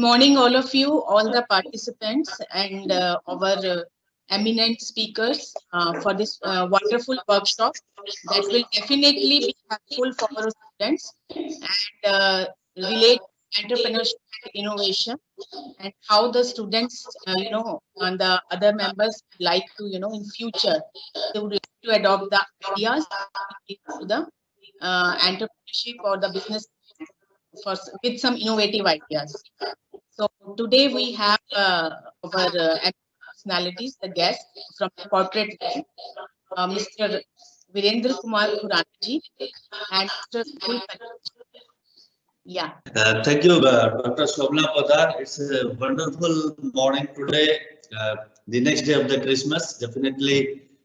morning, all of you, all the participants, and our eminent speakers for this wonderful workshop that will definitely be helpful for our students and relate entrepreneurship and innovation, and how the students, and the other members would like to, in future, they would like to adopt the ideas to the entrepreneurship or the business with some innovative ideas. So today we have our personalities, the guests from the corporate world, Mr. Virendra Kumar Khurana ji and Mr. Rahul Parekh. Yeah. Thank you, Dr. Shobna Padar. It's a wonderful morning today, the next day of the Christmas. Definitely,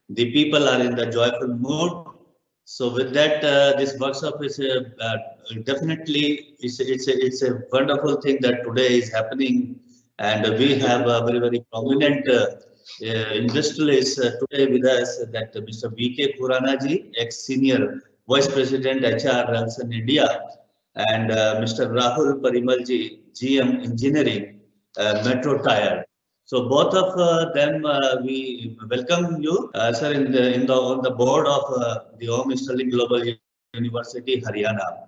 the people are in the joyful mood. So with that, this workshop is definitely it's a wonderful thing that today is happening, and we have a very prominent industrialist today with us, that Mr. V.K. Khurana ji, ex-senior Vice President HR Ralson India, and Mr. Rahul Parimalji, GM Engineering, Metro Tire. So both of them, we welcome you, sir, on the board of the Om Sterling Global University, Haryana.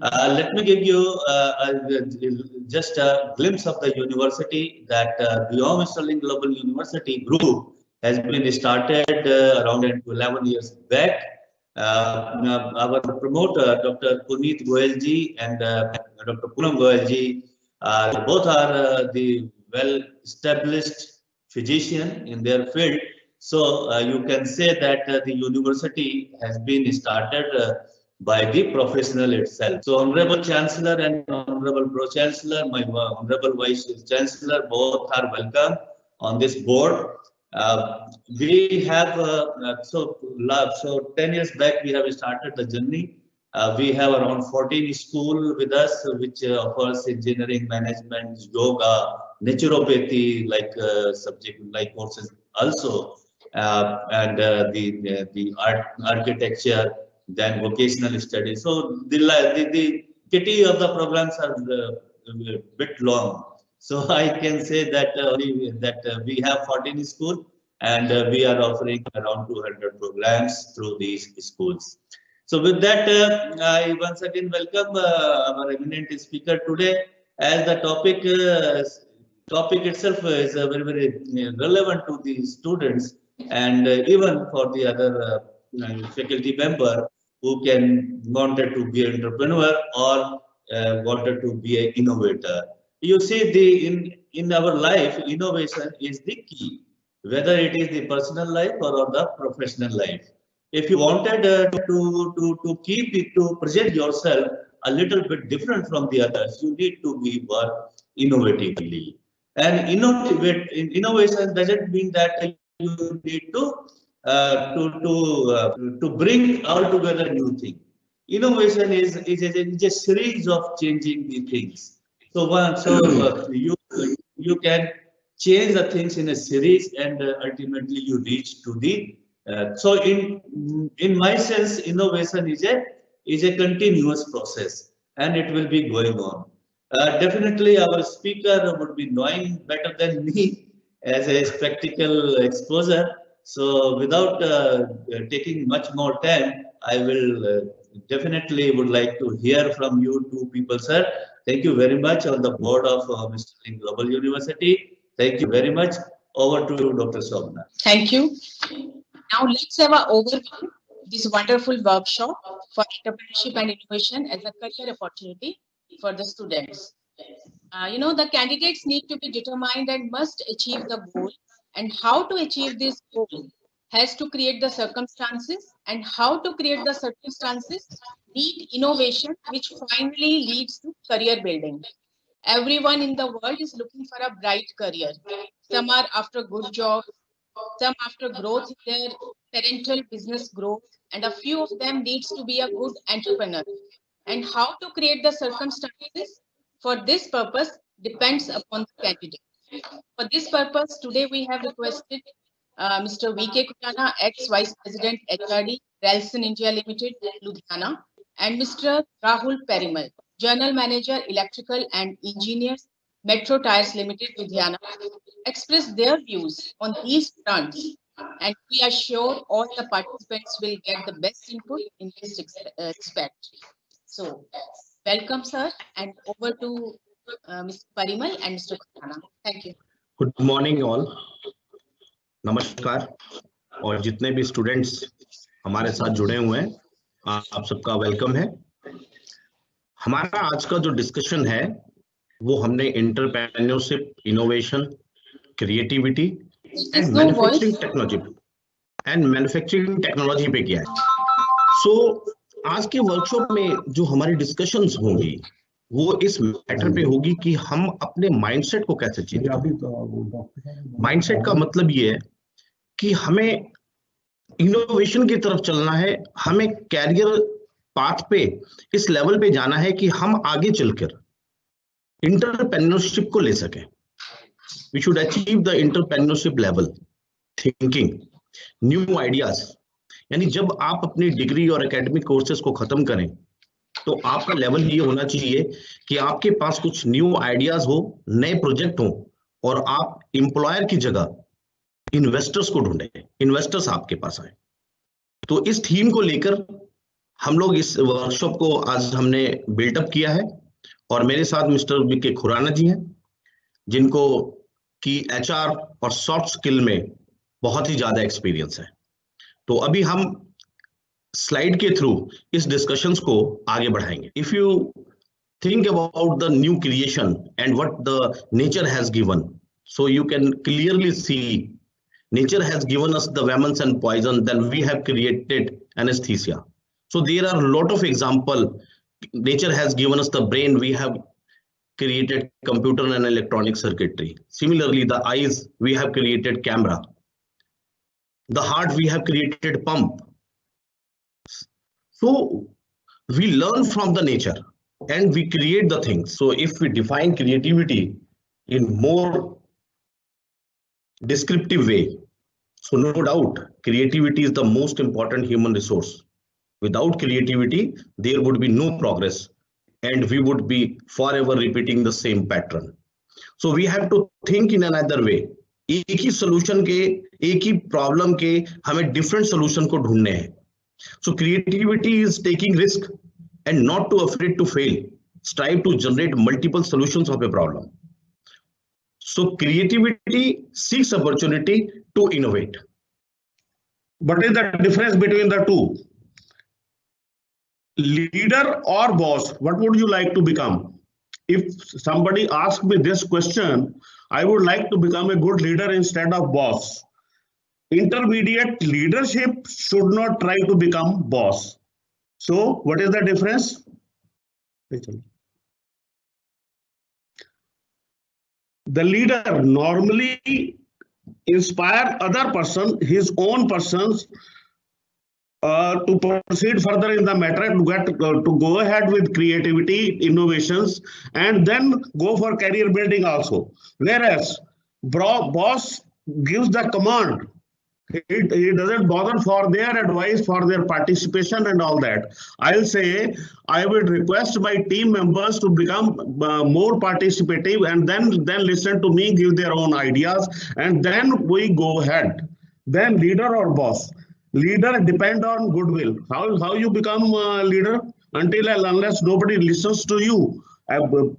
Let me give you just a glimpse of the university. That the Om Sterling Global University group has been started around 11 years back. Our promoter, Dr. Puneet Goyalji and Dr. Poonam Goyalji, both are the well-established physician in their field. So you can say that the university has been started by the professional itself. So Honorable Chancellor and Honorable Pro-Chancellor, my Honorable Vice Chancellor, both are welcome on this board. We have so 10 years back we have started the journey. We have around 14 schools with us, which offers engineering, management, yoga, naturopathy like subject like courses also, and the architecture, then vocational studies. So the kitty of the programs are a bit long. So I can say that we have 14 schools, and we are offering around 200 programs through these schools. So with that, I once again welcome our eminent speaker today, as the topic itself is very relevant to the students, and even for the other faculty member who wanted to be an entrepreneur or wanted to be an innovator. You see, in our life, innovation is the key, whether it is the personal life or the professional life. If you wanted to keep it, to present yourself a little bit different from the others, you need to work innovatively. And innovation doesn't mean that you need to bring all together new thing. Innovation is a series of changing the things. So you can change the things in a series, and ultimately you reach to the. So in my sense, innovation is a continuous process, and it will be going on. Definitely, our speaker would be knowing better than me as a spectacle exposer. So without taking much more time, I will definitely would like to hear from you two people, sir. Thank you very much on the board of Mr. Global University. Thank you very much. Over to you, Dr. Shobna. Thank you. Now let's have an overview of this wonderful workshop for entrepreneurship and innovation as a career opportunity for the students. The candidates need to be determined and must achieve the goal. And how to achieve this goal has to create the circumstances, and how to create the circumstances need innovation, which finally leads to career building. Everyone in the world is looking for a bright career. Some are after good jobs, some after growth in their parental business growth, and a few of them needs to be a good entrepreneur. And how to create the circumstances for this purpose depends upon the candidate. For this purpose, today we have requested Mr. V.K. Khurana, ex-Vice President HRD, Ralson India Limited, Ludhiana, and Mr. Rahul Parimal, General Manager, Electrical and Engineers, Metro Tyres Limited, Ludhiana, express their views on these fronts, and we are sure all the participants will get the best input in this respect. So, welcome, sir, and over to Mr. Parimal and Mr. Khurana. Thank you. Good morning all, नमस्कार। और जितने भी students हमारे साथ जुड़े हुए हैं, आप सबका वेलकम है। हमारा आज का जो डिस्कशन है वो हमने entrepreneurship, innovation, creativity and manufacturing technology पे किया है। सो आज के वर्कशॉप में जो हमारी डिस्कशंस होंगी वो इस मैटर पे होगी कि हम अपने माइंडसेट को कैसे चेंज करें। माइंडसेट का मतलब ये है कि हमें इनोवेशन की तरफ चलना है, हमें कैरियर पाथ पे इस लेवल पे जाना है कि हम आगे चलकर इंटरप्रेन्योरशिप को ले सकें। We should achieve the entrepreneurship level thinking, new ideas. यानी जब आप अपनी डिग्री और एकेडमिक कोर्सेज को खत्म करें तो आपका लेवल ये होना चाहिए कि आपके पास कुछ न्यू आइडियाज हो, नए प्रोजेक्ट हो, और आप एम्प्लॉयर की जगह इन्वेस्टर्स को ढूंढें, इन्वेस्टर्स आपके पास आए। तो इस थीम को लेकर हम लोग इस वर्कशॉप को आज हमने बिल्टअप किया है, और मेरे साथ मिस्टर बीके खुराना जी हैं, जिनको की एचआर और सॉफ्ट स्किल में बहुत ही ज्यादा एक्सपीरियंस है। तो अभी हम स्लाइड के थ्रू इस डिस्कशंस को आगे बढ़ाएंगे। If you think about the new creation and what the nature has given, so you can clearly see nature has given us the vermins and poison, then we have created anesthesia. So there are a lot of example. Nature has given us the brain, we have created computer and electronic circuitry. Similarly, the eyes, we have created camera. The heart, we have created pump. So we learn from the nature and we create the things. So if we define creativity in more descriptive way, so no doubt creativity is the most important human resource. Without creativity there would be no progress and we would be forever repeating the same pattern. So we have to think in another way. एक ही solution के, एक ही problem के हमें different solution को ढूंढने हैं. So creativity is taking risk and not too afraid to fail. Strive to generate multiple solutions of a problem. So creativity seeks opportunity to innovate. What is the difference between the two? Leader or boss? What would you like to become? If somebody asks me this question, I would like to become a good leader instead of boss. Intermediate leadership should not try to become boss. So what is the difference? The leader normally inspire other person, his own persons, to proceed further in the matter, to go ahead with creativity, innovations, and then go for career building also. Whereas boss gives the command. He doesn't bother for their advice, for their participation and all that. I'll say I will request my team members to become more participative and then listen to me, give their own ideas, and then we go ahead. Then leader or boss? Leader depend on goodwill. How you become a leader? Until and unless nobody listens to you.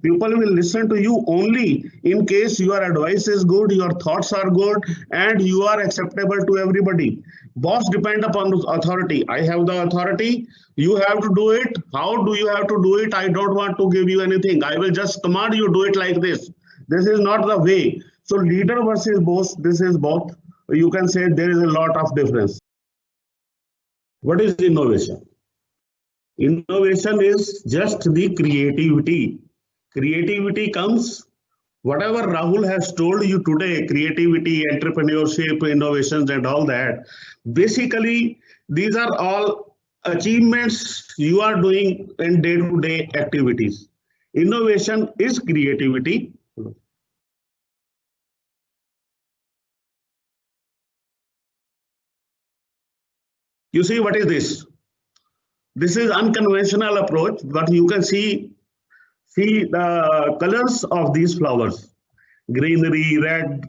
People will listen to you only in case your advice is good, your thoughts are good, and you are acceptable to everybody. Boss depend upon authority. I have the authority, you have to do it. How do you have to do it? I don't want to give you anything. I will just command you do it like this. This is not the way. So leader versus boss, this is both. You can say there is a lot of difference. What is innovation? Innovation is just the creativity. Creativity comes, whatever Rahul has told you today, creativity, entrepreneurship, innovations and all that. Basically, these are all achievements you are doing in day-to-day activities. Innovation is creativity. You see, what is this? This is unconventional approach, but you can see See the colors of these flowers: greenery, red,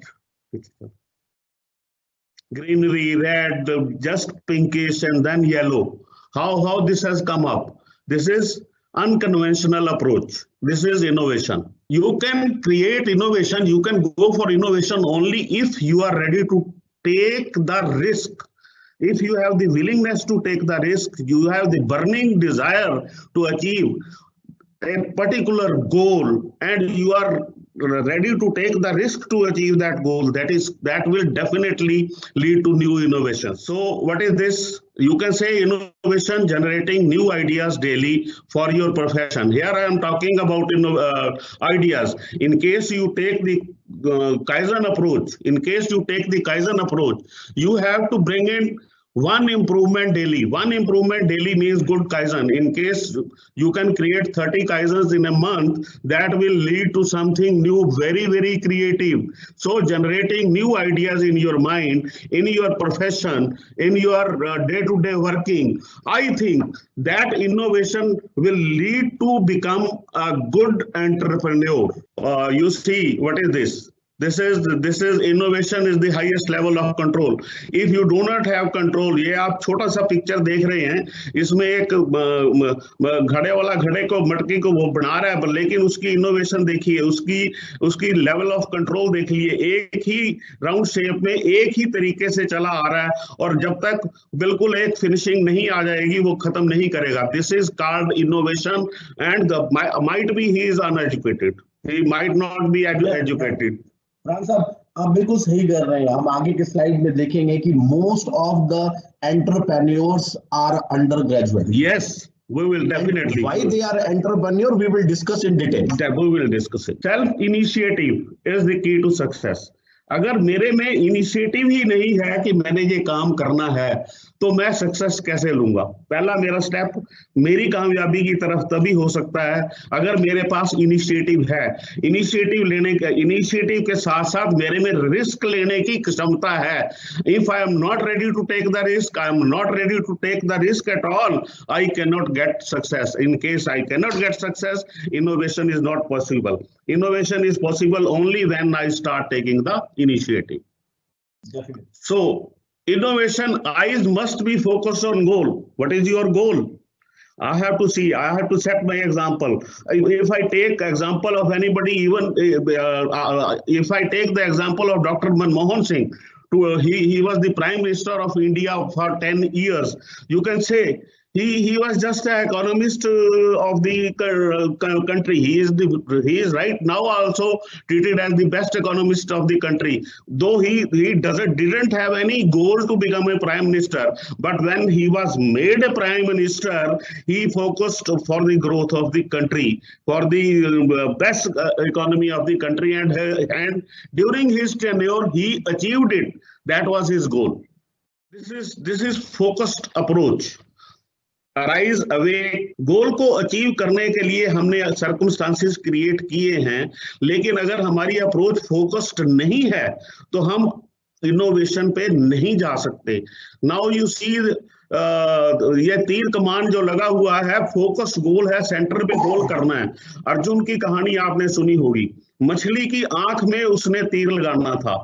just pinkish, and then yellow. How this has come up? This is unconventional approach. This is innovation. You can create innovation. You can go for innovation only if you are ready to take the risk. If you have the willingness to take the risk, you have the burning desire to achieve a particular goal, and you are ready to take the risk to achieve that goal, that will definitely lead to new innovations. So what is this? You can say innovation, generating new ideas daily for your profession. Here I am talking about ideas. In case you take the Kaizen approach, you have to bring in one improvement daily. One improvement daily means good Kaizen. In case you can create 30 Kaizens in a month, that will lead to something new, very, very creative. So generating new ideas in your mind, in your profession, in your day-to-day working, I think that innovation will lead to become a good entrepreneur. You see, what is this? This is innovation is the highest level of control. If you do not have control, ये आप छोटा सा picture देख रहे हैं, इसमें एक घड़े वाला घड़े को मटकी को वो बना रहा है, लेकिन उसकी इनोवेशन देखिए, उसकी लेवल ऑफ कंट्रोल देखिए, एक ही राउंड शेप में एक ही तरीके से चला आ रहा है, और जब तक बिल्कुल एक फिनिशिंग नहीं आ जाएगी वो खत्म नहीं करेगा. This is called innovation. And might be he is uneducated, he might not be educated. Ram साहब, आप बिल्कुल सही कर रहे हैं. हम आगे के स्लाइड में देखेंगे कि most of the entrepreneurs are under graduate. Yes, we will definitely. Why they are entrepreneur, we will discuss in detail. We will discuss it. Self initiative is the key to success. अगर मेरे में initiative ही नहीं है कि मैंने ये काम करना है, तो मैं सक्सेस कैसे लूंगा? पहला मेरा स्टेप मेरी कामयाबी की तरफ तभी हो सकता है अगर मेरे पास इनिशिएटिव है. इनिशिएटिव के साथ साथ मेरे में रिस्क लेने की क्षमता है. If I am not ready to take the risk, I am not ready to take the risk at all, I can not get success. In case I can not get success, innovation is not possible. Innovation is possible only when I start taking the initiative. Definitely. So innovation eyes must be focused on goal. What is your goal? I have to see, I have to set my example. If I take example of anybody, even if I take the example of Dr. Manmohan Singh, he was the Prime Minister of India for 10 years. You can say he was just an economist of the country. He is right now also treated as the best economist of the country. Though he didn't have any goal to become a prime minister, but when he was made a prime minister, he focused for the growth of the country, for the best economy of the country, and during his tenure he achieved it. That was his goal. This is focused approach. Arise away. गोल को achieve करने के लिए हमने circumstances create किए हैं, लेकिन अगर हमारी अप्रोच फोकस्ड नहीं है तो हम इनोवेशन पे नहीं जा सकते. नाउ यू सी ये तीर कमान जो लगा हुआ है, फोकस्ड गोल है, सेंटर पे गोल करना है. अर्जुन की कहानी आपने सुनी होगी. मछली की आंख में उसने तीर लगाना था,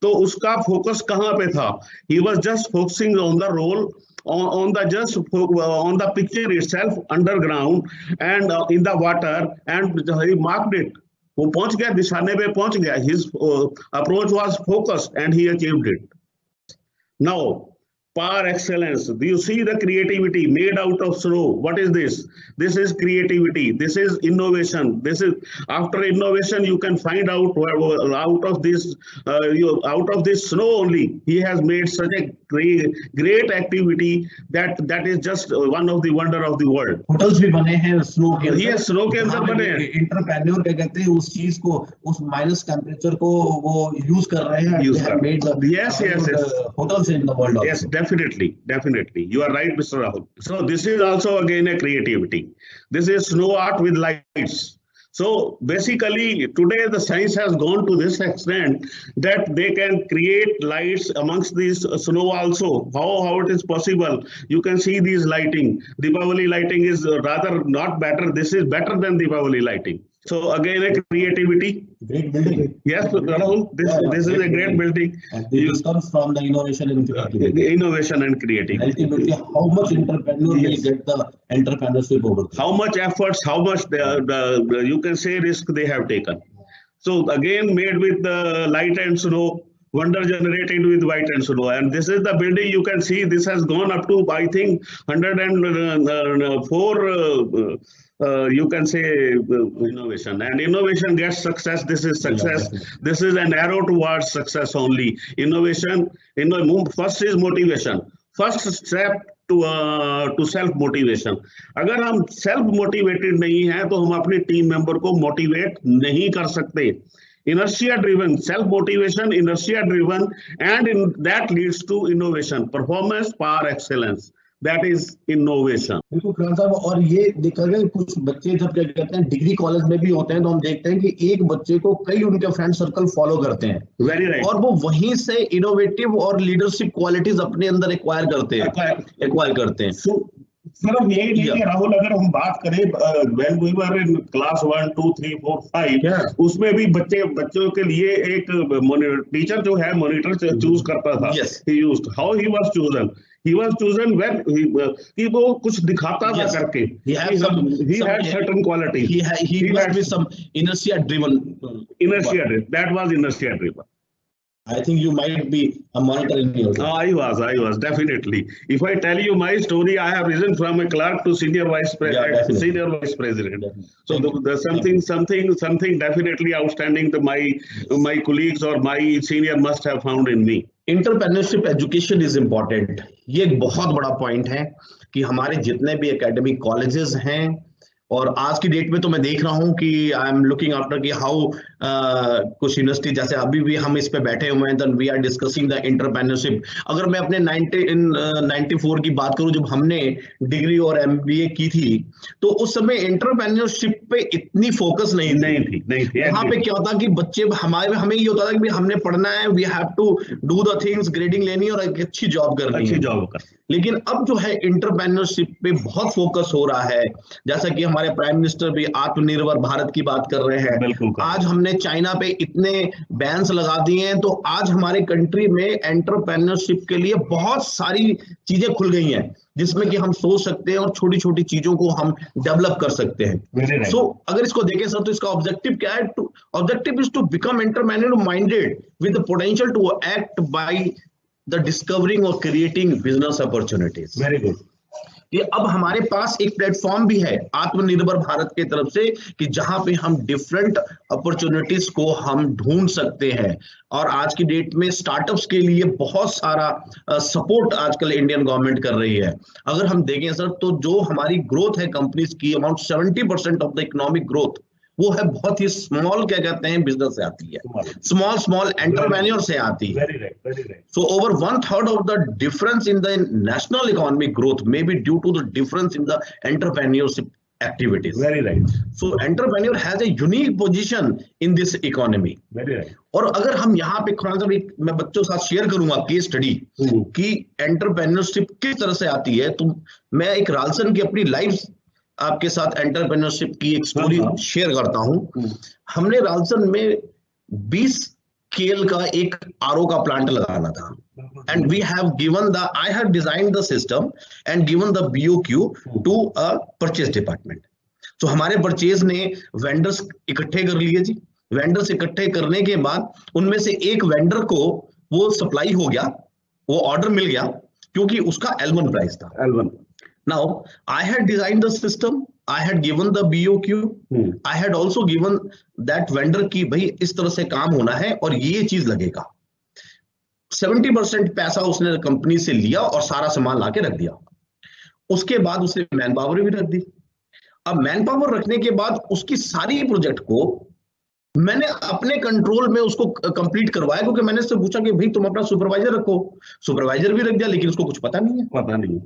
तो उसका फोकस कहाँ पे था? He was just focusing on the role, on the picture itself, underground and in the water, and he marked it. वो पहुंच गया, निशाने पे पहुंच गया. His approach was focused and he achieved it. Now, par excellence, do you see the creativity made out of snow? What is this? This is creativity. This is innovation. This is, after innovation you can find out out of this snow only he has made such a great activity that is just one of the wonder of the world. Hotels भी बने हैं snow के अंदर. Yes, snow के अंदर बने हैं. Entrepreneur क्या कहते हैं, उस चीज को, उस माइनस टेम्परेचर को वो यूज कर रहे हैं. Yes. Hotels in the world. Yes, definitely. You are right, Mr. Rahul. So this is also again a creativity. This is snow art with lights. So basically today the science has gone to this extent that they can create lights amongst these snow also. How it is possible? You can see these lighting. Deepavali lighting is rather not better. This is better than Deepavali lighting. So again, a creativity. Great building. Yes, Rahul, this is a great building. And this comes from the innovation and creativity. Innovation and creativity. Ultimately, how much entrepreneur will get the entrepreneurship over there? How much efforts, how much you can say risk they have taken. So again, made with light and snow, wonder generated with white and snow. And this is the building you can see. This has gone up to, I think, 104. You can say innovation, and innovation gets success. This is success. Yeah, this is an arrow towards success only. Innovation, first is motivation. First step to self motivation. अगर हम self motivated नहीं हैं तो हम अपने team member को motivate नहीं कर सकते. Inertia driven, self motivation, inertia driven, and that leads to innovation, performance, power, excellence. That is innovation. बिल्कुल खुराना साहब, और ये देखा गया कुछ बच्चे जब क्या कहते हैं डिग्री कॉलेज में भी होते हैं तो हम देखते हैं कि एक बच्चे को कई उनके फ्रेंड सर्कल फॉलो करते हैं. Very right. और वो वहीं से इनोवेटिव और लीडरशिप क्वालिटीज अपने अंदर एक्वायर करते हैं. सिर्फ यही नहीं है राहुल, अगर हम बात करें when we were in class 1, 2, 3, 4, 5, उसमें भी बच्चों के लिए एक टीचर जो है मॉनिटर चूज करता था. How he was chosen? He was chosen when कि वो कुछ दिखाता था करके. He had certain quality. He must be some inertia driven. That was inertia driven. I think you might be a monitor in your life. I was definitely. If I tell you my story, I have risen from a clerk to senior vice president. So there's something definitely outstanding that my colleagues or my senior must have found in me. Entrepreneurship education is important. ये एक बहुत बड़ा point है कि हमारे जितने भी academic colleges हैं, और आज की डेट में तो मैं देख रहा हूं कि आई एम लुकिंग आफ्टर कि हाउ कुछ यूनिवर्सिटी, जैसे अभी भी हम इस पे बैठे हुए हैं, then we are discussing the entrepreneurship. अगर मैं अपने 94 की बात करूं, जब हमने डिग्री और एमबीए की थी, तो उस समय एंटरप्रेन्योरशिप पे इतनी फोकस नहीं थी. वहां पे क्या होता कि बच्चे हमें ये होता था कि हमने पढ़ना है, we have to do the things, grading लेनी है और एक अच्छी जॉब करनी है. लेकिन अब जो है एंटरप्रेन्योरशिप पे बहुत फोकस हो रहा है. जैसा कि हमारे प्राइम मिनिस्टर भी आत्मनिर्भर भारत की बात कर रहे हैं. आज हमने चाइना पे इतने बैन्स लगा दिए हैं, तो आज हमारे कंट्री में एंटरप्रेन्योरशिप के लिए बहुत सारी चीजें खुल गई हैं, जिसमें कि हम सोच सकते हैं और छोटी छोटी चीजों को हम डेवलप कर सकते हैं. सो अगर इसको देखें सर, तो इसका ऑब्जेक्टिव क्या है? Objective is to become entrepreneur minded with the potential to act by the discovering और creating business opportunities. Very good. ये अब हमारे पास एक प्लेटफॉर्म भी है आत्मनिर्भर भारत की तरफ से, कि जहां पे हम डिफरेंट अपॉर्चुनिटीज को हम ढूंढ सकते हैं. और आज की डेट में स्टार्टअप्स के लिए बहुत सारा सपोर्ट आजकल इंडियन गवर्नमेंट कर रही है. अगर हम देखें सर, तो जो हमारी ग्रोथ है कंपनीज की, about 70% of the economic growth वो है बहुत ही स्मॉल, क्या कहते हैं, बिजनेस से आती है, स्मॉल एंटरप्रेन्योर से आती है. So over 1/3 of the difference in the national economic growth may be due to the difference in the entrepreneurship activities. Very right. So entrepreneur has a unique position in this economy. Very right. और अगर हम यहाँ पे खुराना साहब, मैं बच्चों के साथ शेयर करूंगा केस स्टडी कि एंटरप्रेन्योरशिप किस तरह से आती है, तो मैं एक राल्सन की अपनी लाइफ आपके साथ एंटरप्रेन्योरशिप की एक स्टोरी शेयर करता हूं. हमने राल्सन में 20 स्केल का एक आरओ का प्लांट लगाना था, and we have given the, I have designed the system and given the BOQ to a purchase department. तो हमारे परचेज ने वेंडर्स इकट्ठे कर लिए जी. वेंडर्स इकट्ठे करने के बाद उनमें से एक वेंडर को वो सप्लाई हो गया, वो ऑर्डर मिल गया, क्योंकि उसका L1 प्राइस था. L1. Now, I had designed the system, I had given the BOQ, I had also given that vendor की भाई इस तरह से काम होना है और ये चीज लगेगा. 70% पैसा उसने कंपनी से लिया और सारा सामान लाके रख दिया. उसके बाद उसने मैन पावर भी रख दी. अब मैन पावर रखने के बाद उसकी सारी प्रोजेक्ट को मैंने अपने कंट्रोल में उसको कंप्लीट करवाया, क्योंकि मैंने उससे पूछा कि भाई तुम अपना सुपरवाइजर रखो. सुपरवाइजर भी रख दिया, लेकिन उसको कुछ पता नहीं है.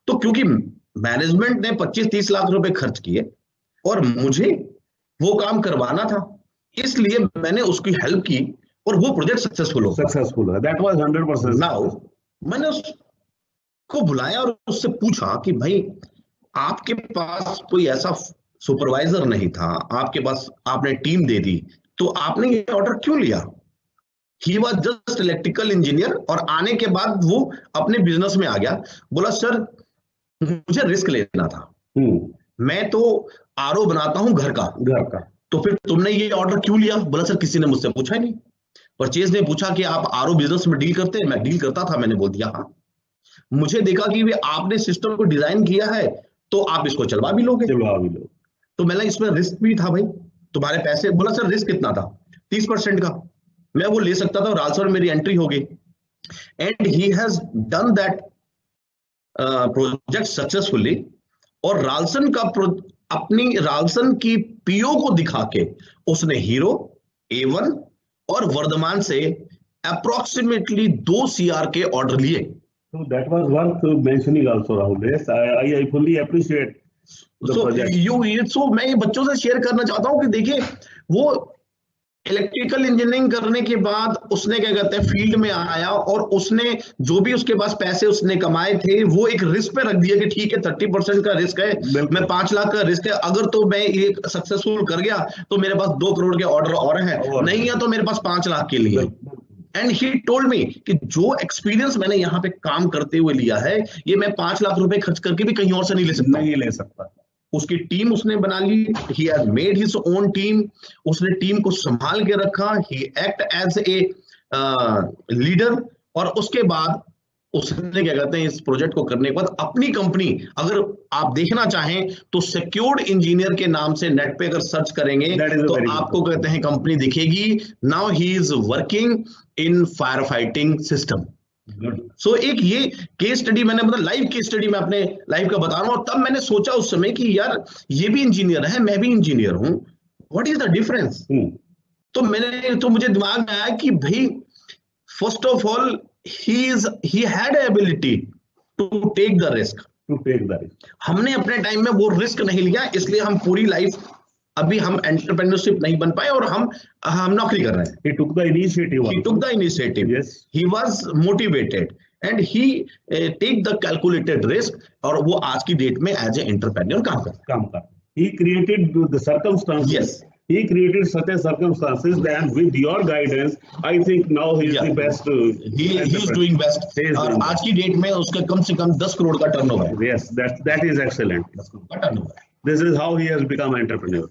तो क्योंकि मैनेजमेंट ने 25-30 लाख रुपए खर्च किए और मुझे वो काम करवाना था, इसलिए मैंने उसकी हेल्प की और वो प्रोजेक्ट सक्सेसफुल हो. That was 100%. नाउ मैंने उसको बुलाया और उससे पूछा कि भाई आपके पास कोई ऐसा सुपरवाइजर नहीं था, आपके पास आपने टीम दे दी, तो आपने ये ऑर्डर क्यों लिया? He was just electrical engineer और आने के बाद वो अपने बिजनेस में आ गया, बोला सर मुझे रिस्क लेना था, मैं तो आरओ बनाता हूं घर का। तो फिर तुमने ये ऑर्डर क्यों लिया? बोला सर किसी ने मुझसे पूछा ही नहीं, परचेज ने पूछा कि आप आरओ बिजनेस में डील करते हैं? मैं डील करता था, मैंने बोल दिया हाँ। मुझे देखा कि वे आपने सिस्टम को डिजाइन किया है तो आप इसको चलवा भी लोगे। तो मैंने इसमें रिस्क भी था भाई, तुम्हारे पैसे। बोला सर रिस्क कितना था? 30% का। मैं वो ले सकता था, राल्सन में मेरी एंट्री हो गई। And he has done that project successfully. और राल्सन का अपनी राल्सन की पीओ को दिखा के उसने हीरो, A1 और वर्धमान से अप्रोक्सीमेटली 2 CR के ऑर्डर लिए। So that was worth mentioning also, Rahul. Yes, I fully appreciate the project. So मैं ये बच्चों से शेयर करना चाहता हूँ कि देखिए वो इलेक्ट्रिकल इंजीनियरिंग करने के बाद उसने क्या कहते हैं फील्ड में आया और उसने जो भी उसके पास पैसे उसने कमाए थे वो एक रिस्क पे रख दिया कि ठीक है 30% का रिस्क है, मैं 5 लाख का रिस्क है, अगर तो मैं ये सक्सेसफुल कर गया तो मेरे पास 2 करोड़ के ऑर्डर और हैं, नहीं है तो मेरे पास 5 लाख के लिए। एंड ही टोल्ड मी कि जो एक्सपीरियंस मैंने यहाँ पे काम करते हुए लिया है ये मैं 5 लाख रुपए खर्च करके भी कहीं और से नहीं ले सकता। उसकी टीम उसने बना ली, he has made his own team, उसने टीम को संभाल के रखा, he act as a leader. और उसके बाद उसने क्या कहते हैं इस प्रोजेक्ट को करने के बाद अपनी कंपनी, अगर आप देखना चाहें तो सिक्योर्ड इंजीनियर के नाम से नेट पे अगर सर्च करेंगे तो आपको कहते हैं कंपनी दिखेगी। Now he is working in fire fighting system. So एक ये केस स्टडी मैंने मतलब लाइव केस स्टडी में अपने लाइफ का बता रहा हूं। और तब मैंने सोचा उस समय कि यार ये भी इंजीनियर है, मैं भी इंजीनियर हूं, व्हाट इज द डिफरेंस? तो मुझे दिमाग में आया कि भाई first of all he had ability to take the risk. हमने अपने टाइम में वो रिस्क नहीं लिया, इसलिए हम पूरी लाइफ अभी हम एंटरप्रेन्योरशिप नहीं बन पाए और हम नौकरी कर रहे हैं। He took the initiative. Yes. He was motivated and he take the calculated risk और वो आज की डेट में एज ए एंटरप्रेन्योर काम करता है। He created the circumstances. Yes. He created such a circumstances that with your guidance, I think now he is the best. He is doing best. और आज की डेट में उसका कम से कम 10 करोड़ का टर्नओवर है। Yes, that is excellent. 10 crore का turnover है। This is how he has become entrepreneur.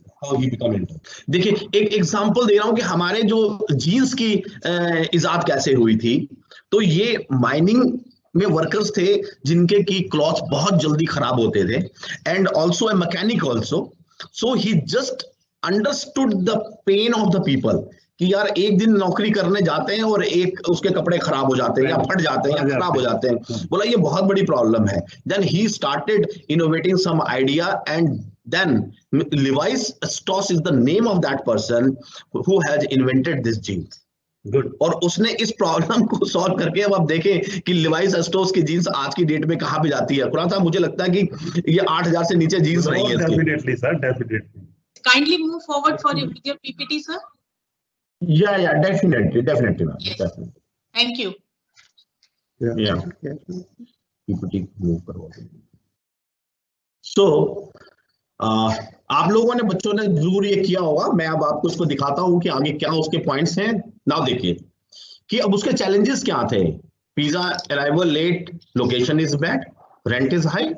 देखिए एक एग्जांपल दे रहा हूं कि हमारे जो जीन्स की इजाद कैसे हुई थी। तो ये माइनिंग में वर्कर्स थे जिनके की क्लॉथ बहुत जल्दी खराब होते थे and also a mechanic also. So he just understood the pain of the people कि यार एक दिन नौकरी करने जाते हैं और एक उसके कपड़े खराब हो जाते हैं या फट जाते हैं या खराब हो जाते हैं। बोला ये बहुत बड़ी प्रॉब्लम है। Then he started innovating some idea and then Levi's Strauss is the name of that person who has invented this jeans. Good. और उसने इस प्रॉब्लम को सॉल्व करके अब आप देखें कि Levi's Strauss की जीन्स आज की डेट में कहां पे जाती है। कुरान साहब मुझे लगता है कि ये 8000 से नीचे जीन्स नहीं है। Definitely sir, definitely. Kindly move forward for your PPT sir. Yeah, definitely. Yes. Definitely. Thank you. Yeah. PPT move करो। So आप लोगों ने बच्चों ने जरूर ये किया होगा, मैं अब आपको इसको दिखाता हूं कि आगे क्या उसके पॉइंट्स हैं। नाउ देखिए कि अब उसके चैलेंजेस क्या थे। Pizza arrival late, location is bad, rent is high,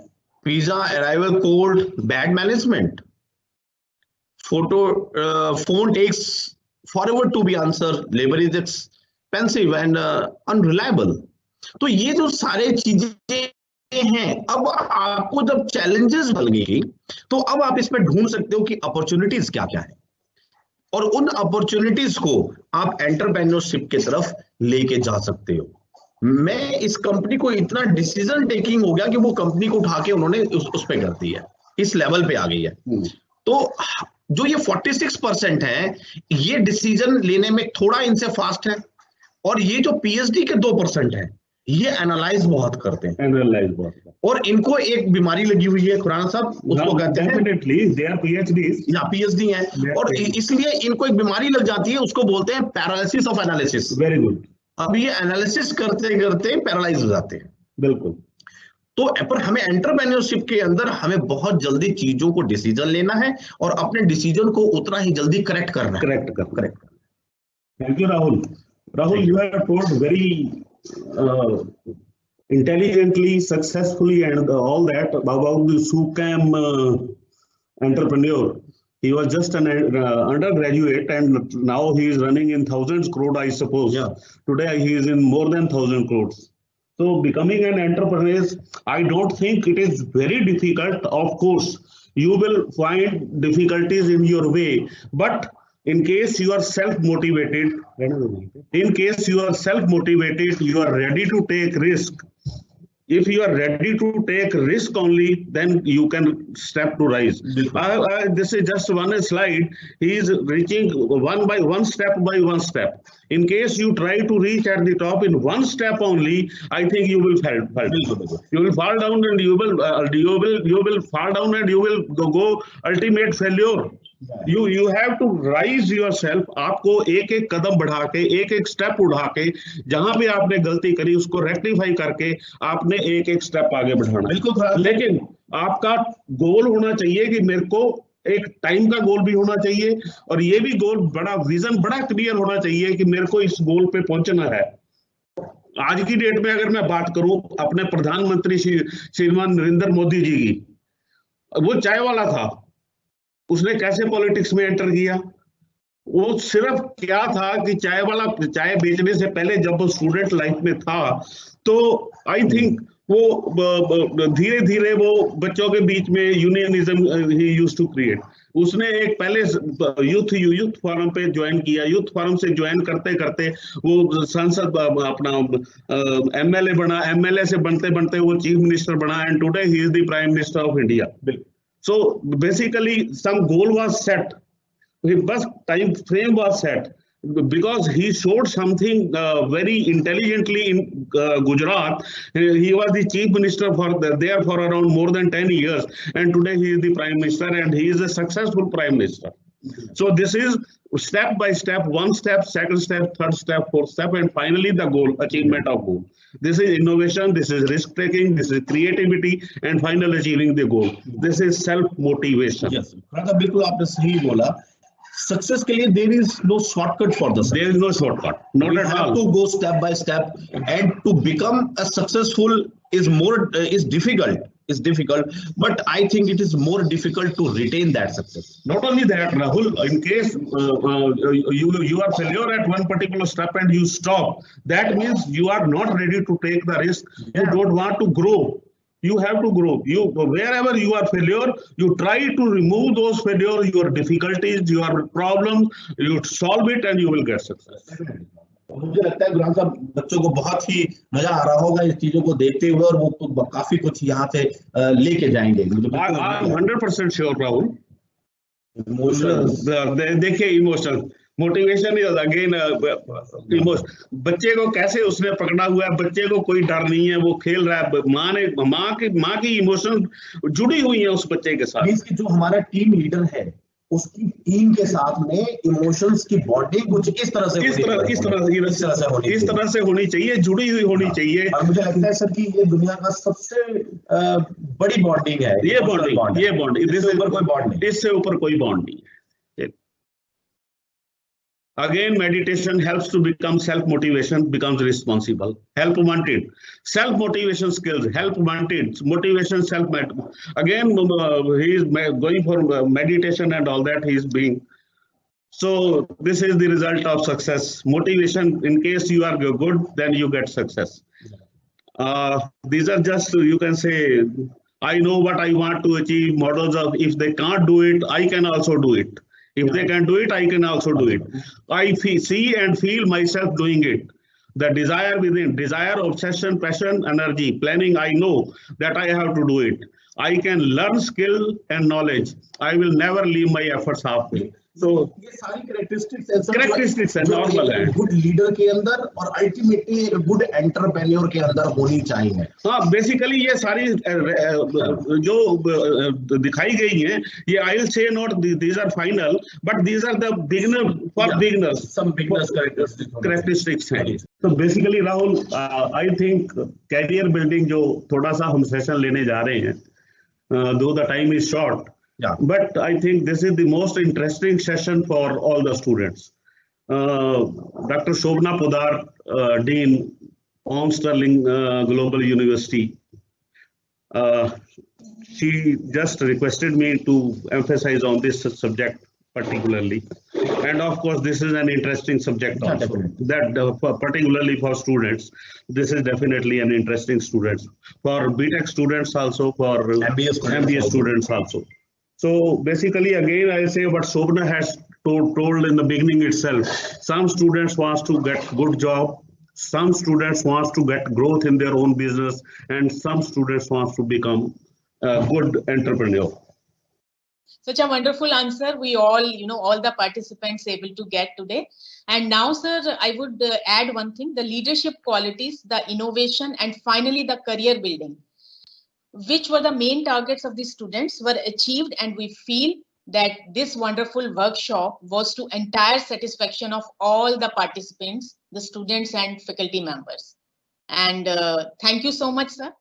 pizza arrival cold, bad management, phone takes forever to be answered, labor is expensive and unreliable। तो ये जो सारे चीजें हैं, अब आपको जब चैलेंजेस बन गई तो अब आप इसमें ढूंढ सकते हो कि अपॉर्चुनिटीज क्या क्या है और उन अपॉर्चुनिटीज को आप एंटरप्रेन्योरशिप की तरफ लेके जा सकते हो। मैं इस कंपनी को इतना डिसीजन टेकिंग हो गया कि वो कंपनी को उठा के उन्होंने उस पे कर दी है, इस लेवल पे आ गई है। तो जो ये 46% है ये डिसीजन लेने में थोड़ा इनसे फास्ट है और ये जो पीएचडी के 2% है ये एनालाइज बहुत करते हैं। और इनको एक बीमारी लगी हुई है खुराना साहब, उसको कहते हैं पीएचडी है और इसलिए इनको एक बीमारी लग जाती है, उसको बोलते हैं paralysis of analysis. Very good. अब ये एनालिसिस करते करते पैरालाइज हो जाते हैं। बिल्कुल। तो पर हमें एंटरप्रेन्योरशिप के अंदर हमें बहुत जल्दी चीजों को डिसीजन लेना है और अपने डिसीजन को उतना ही जल्दी करेक्ट करना है। Correct. Thank you Rahul. Rahul, you have told very intelligently, successfully, and all that about the SUCAM entrepreneur. He was just an undergraduate, and now he is running in thousands crore, I suppose. Yeah. Today he is in more than 1,000 crores. So becoming an entrepreneur, I don't think it is very difficult. Of course, you will find difficulties in your way, but in case you are self-motivated, you are ready to take risk. If you are ready to take risk only, then you can step to rise. This is just one slide. He is reaching one step by one step. In case you try to reach at the top in one step only, I think you will fall. You will fall down, and you will fall down, and you will go ultimate failure. You have to rise yourself. आपको एक एक कदम बढ़ा के, एक एक step उठा के, जहां पे आपने गलती करी उसको रेक्टिफाई करके आपने एक एक स्टेप आगे बढ़ाना। बिल्कुल। लेकिन आपका गोल होना चाहिए कि मेरे को एक टाइम का गोल भी होना चाहिए, और ये भी गोल बड़ा विजन बड़ा क्लियर होना चाहिए कि मेरे को इस गोल पे पहुंचना है। आज की डेट में अगर मैं बात करूं अपने प्रधानमंत्री श्रीमान नरेंद्र मोदी जी की, वो चाय वाला था, उसने कैसे पॉलिटिक्स में एंटर किया? वो सिर्फ क्या था कि चाय वाला चाय बेचने से पहले जब वो स्टूडेंट लाइफ में था, तो आई थिंक वो धीरे धीरे वो बच्चों के बीच में unionism he used to create. उसने एक पहले यूथ फोरम पे ज्वाइन किया, यूथ फोरम से ज्वाइन करते करते वो संसद अपना एमएलए बना, एमएलए से बनते बनते वो चीफ मिनिस्टर बना, and today he is the prime minister of India. So basically some goal was set, first time frame was set, because he showed something very intelligently in Gujarat. He was the chief minister there for around more than 10 years, and today he is the prime minister, and he is a successful prime minister. So this is step by step, one step, second step, third step, fourth step, and finally the goal, achievement of goal. This is innovation, this is risk taking, this is creativity, and final achieving the goal. This is self motivation. Yes, बिल्कुल आपने सही बोला। Success के लिए there is no shortcut for the success. There is no shortcut, not at all. You have to go step by step, and to become a successful is difficult, but I think it is more difficult to retain that success. Not only that, Rahul, in case you are failure at one particular step and you stop, that means you are not ready to take the risk. You don't want to grow. You have to grow. Wherever you are failure, you try to remove those failure, your difficulties, your problems, you solve it, and you will get success. मुझे लगता है गुलाम साहब बच्चों को बहुत ही मजा आ रहा होगा इस चीजों को देखते हुए, और वो काफी कुछ यहाँ से लेके जाएंगे। I'm 100% sure, Rahul. देखिए emotion, motivation is again emotion. बच्चे को कैसे उसने पकड़ा हुआ है, बच्चे को कोई डर नहीं है, वो खेल रहा है, माँ की इमोशन जुड़ी हुई है उस बच्चे के साथ। जो हमारा टीम लीडर है उसकी टीम के साथ में इमोशंस की बॉन्डिंग कुछ इस तरह से होनी चाहिए, जुड़ी हुई होनी चाहिए। और मुझे लगता है सर कि ये दुनिया का सबसे बड़ी बॉन्डिंग है, ये बॉन्डिंग इससे ऊपर कोई बॉन्ड नहीं है। Again, meditation helps to become self-motivation, becomes responsible. Help wanted. Self-motivation skills, help wanted. Motivation, self-motivation. Again, he is going for meditation and all that he is being. So this is the result of success. Motivation, in case you are good, then you get success. These are just, you can say, I know what I want to achieve, models of, if they can't do it, I can also do it. If they can do it, I can also do it. I see and feel myself doing it. The desire within, desire, obsession, passion, energy, planning, I know that I have to do it. I can learn skill and knowledge. I will never leave my efforts halfway. So ये सारी characteristics है, normal है। Good leader के अंदर और ultimately good entrepreneur के अंदर होनी चाहिए। हाँ, बेसिकली ये सारी जो दिखाई गई हैं, ये I will say not these are final, but these are the beginner for beginners, some beginners characteristics हैं। तो basically Rahul, I think career building जो थोड़ा सा हम सेशन लेने जा रहे हैं, though the time is short, but I think this is the most interesting session for all the students. Dr. Shobna Podar, Dean, Palm Sterling Global University, she just requested me to emphasize on this subject particularly, and of course this is an interesting subject also, that particularly for students, this is definitely an interesting student for BTech students, also for MBA students also. So basically, again I say what Shobna has told in the beginning itself, some students wants to get good job, some students wants to get growth in their own business, and some students wants to become a good entrepreneur. Such a wonderful answer we all, all the participants able to get today. And now, sir, I would add one thing: the leadership qualities, the innovation, and finally the career building, which were the main targets of the students, were achieved, and we feel that this wonderful workshop was to entire satisfaction of all the participants, the students and faculty members. And thank you so much, sir.